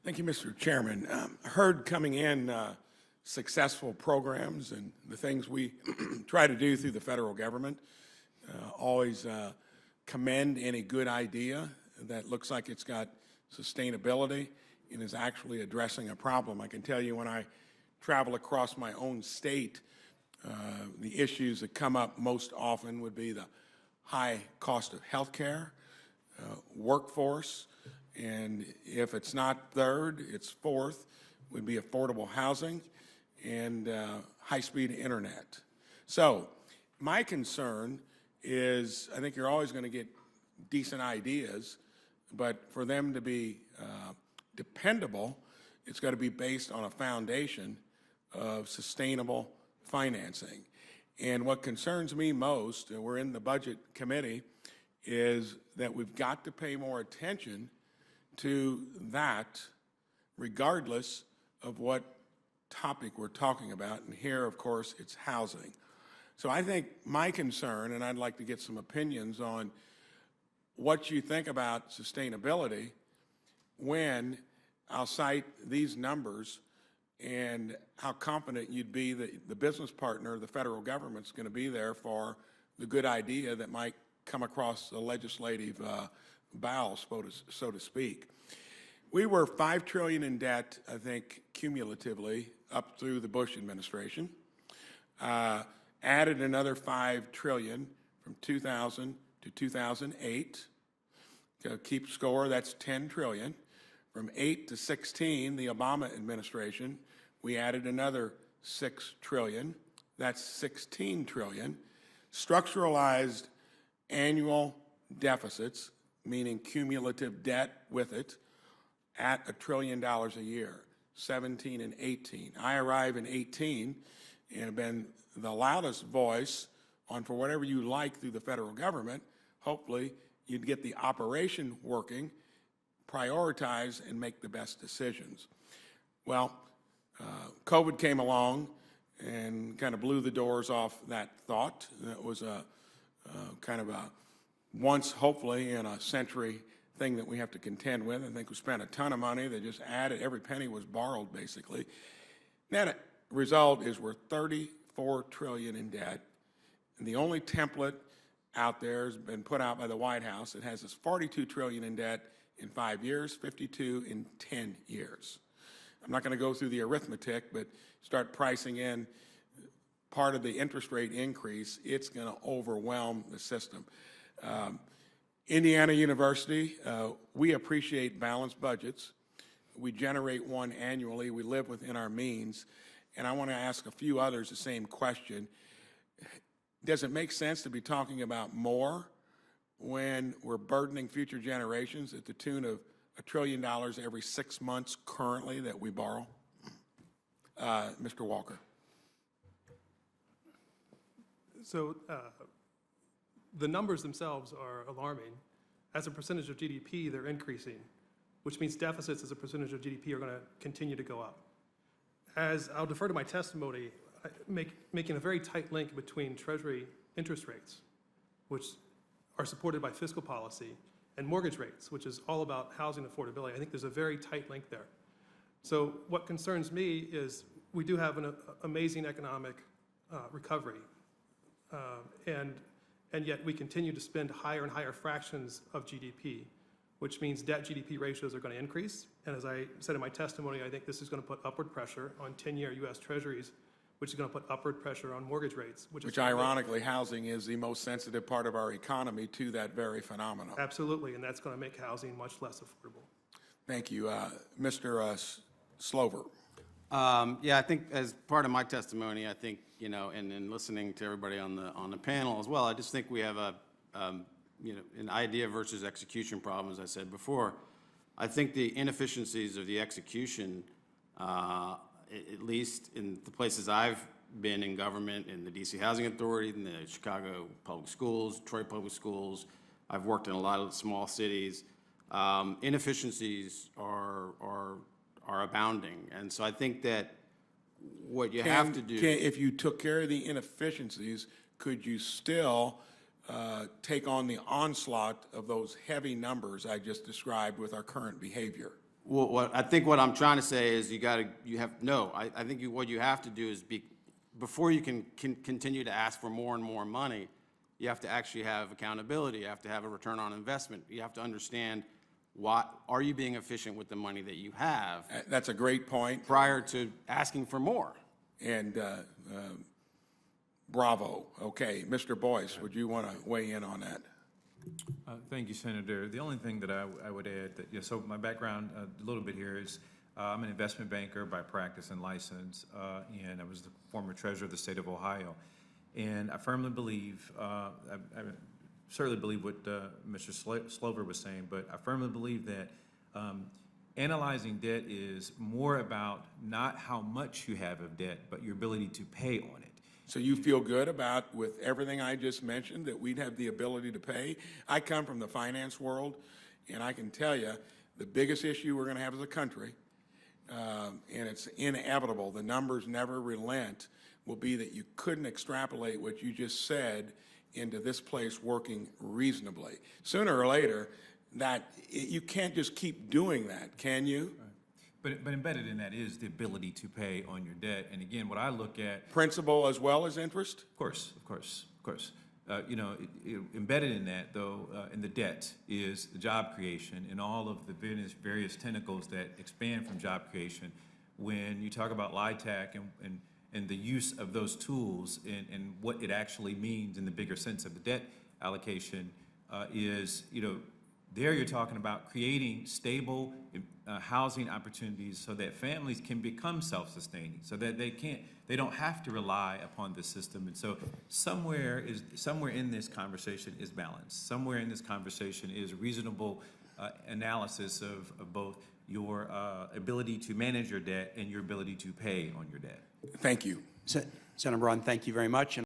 Thank you, Mr. Chairman. Heard coming in successful programs and the things we try to do through the federal government. Always commend any good idea that looks like it's got sustainability and is actually addressing a problem. I can tell you when I travel across my own state, the issues that come up most often would be the high cost of health care, workforce, and if it's not third, it's fourth, would be affordable housing and high-speed internet. So my concern is I think you're always going to get decent ideas, but for them to be dependable, it's got to be based on a foundation of sustainable financing. And what concerns me most, and we're in the budget committee, is that we've got to pay more attention to that regardless of what topic we're talking about. And here, of course, it's housing. So I think my concern, and I'd like to get some opinions on what you think about sustainability when I'll cite these numbers and how confident you'd be that the business partner, the federal government's going to be there for the good idea that might come across the legislative bowels, so to speak. We were $5 trillion in debt, I think, cumulatively up through the Bush administration. Added another $5 trillion from 2000 to 2008. To keep score, that's $10 trillion. From 8 to 16, the Obama administration, we added another $6 trillion. That's $16 trillion. Structuralized annual deficits, meaning cumulative debt with it, at $1 trillion a year, 17 and 18. I arrive in 18 and have been the loudest voice on for whatever you like through the federal government. Hopefully you'd get the operation working, prioritize, and make the best decisions. Well, COVID came along and kind of blew the doors off that thought. That was a kind of a once, hopefully, in a century thing that we have to contend with. I think we spent a ton of money. They just added, every penny was borrowed, basically. Net result is we're $34 trillion in debt. And the only template out there has been put out by the White House. It has us $42 trillion in debt in 5 years, 52 in 10 years. I'm not going to go through the arithmetic, but start pricing in part of the interest rate increase, it's going to overwhelm the system. Indiana University, we appreciate balanced budgets. We generate one annually. We live within our means. And I want to ask a few others the same question. Does it make sense to be talking about more when we're burdening future generations at the tune of $1 trillion every 6 months currently that we borrow? Mr. Walker. So the numbers themselves are alarming. As a percentage of GDP, they're increasing, which means deficits as a percentage of GDP are going to continue to go up. As I'll defer to my testimony, making a very tight link between Treasury interest rates, which are supported by fiscal policy, and mortgage rates, which is all about housing affordability. I think there's a very tight link there. So what concerns me is we do have an amazing economic recovery, and yet we continue to spend higher and higher fractions of GDP, which means debt GDP ratios are going to increase. And as I said in my testimony, I think this is going to put upward pressure on 10-year U.S. Treasuries, which is going to put upward pressure on mortgage rates. Which ironically, housing is the most sensitive part of our economy to that very phenomenon. Absolutely, and that's going to make housing much less affordable. Thank you. Mr. Slover. Yeah, I think as part of my testimony, I think, you know, and listening to everybody on the panel as well, I just think we have an idea versus execution problem, as I said before. I think the inefficiencies of the execution, at least in the places I've been in government, in the D.C. Housing Authority, in the Chicago Public Schools, Detroit Public Schools, I've worked in a lot of small cities. Inefficiencies are abounding, and so I think that what you have to do. If you took care of the inefficiencies, could you still take on the onslaught of those heavy numbers I just described with our current behavior? Well, I think what I'm trying to say is I think what you have to do is before you can continue to ask for more and more money, you have to actually have accountability. You have to have a return on investment. You have to understand are you being efficient with the money that you have That's a great point. prior to asking for more. And bravo. Okay, Mr. Boyce, would you want to weigh in on that? Thank you, Senator. The only thing that I would add, so my background a little bit here is I'm an investment banker by practice and license, and I was the former treasurer of the state of Ohio. And I firmly believe, I certainly believe what Mr. Slover was saying, but I firmly believe that analyzing debt is more about not how much you have of debt, but your ability to pay on it. So you feel good about, with everything I just mentioned, that we'd have the ability to pay? I come from the finance world, and I can tell you the biggest issue we're going to have as a country, and it's inevitable, the numbers never relent, will be that you couldn't extrapolate what you just said into this place working reasonably. Sooner or later, you can't just keep doing that, can you? But embedded in that is the ability to pay on your debt. And again, what I look at, Principal as well as interest? of course. Embedded in that, though, in the debt is the job creation and all of the various tentacles that expand from job creation. When you talk about LIHTC and the use of those tools and what it actually means in the bigger sense of the debt allocation, there you're talking about creating stable housing opportunities so that families can become self-sustaining, so that they don't have to rely upon the system. And so somewhere in this conversation is balance. Somewhere in this conversation is reasonable analysis of both your ability to manage your debt and your ability to pay on your debt. Thank you. Senator Braun, thank you very much.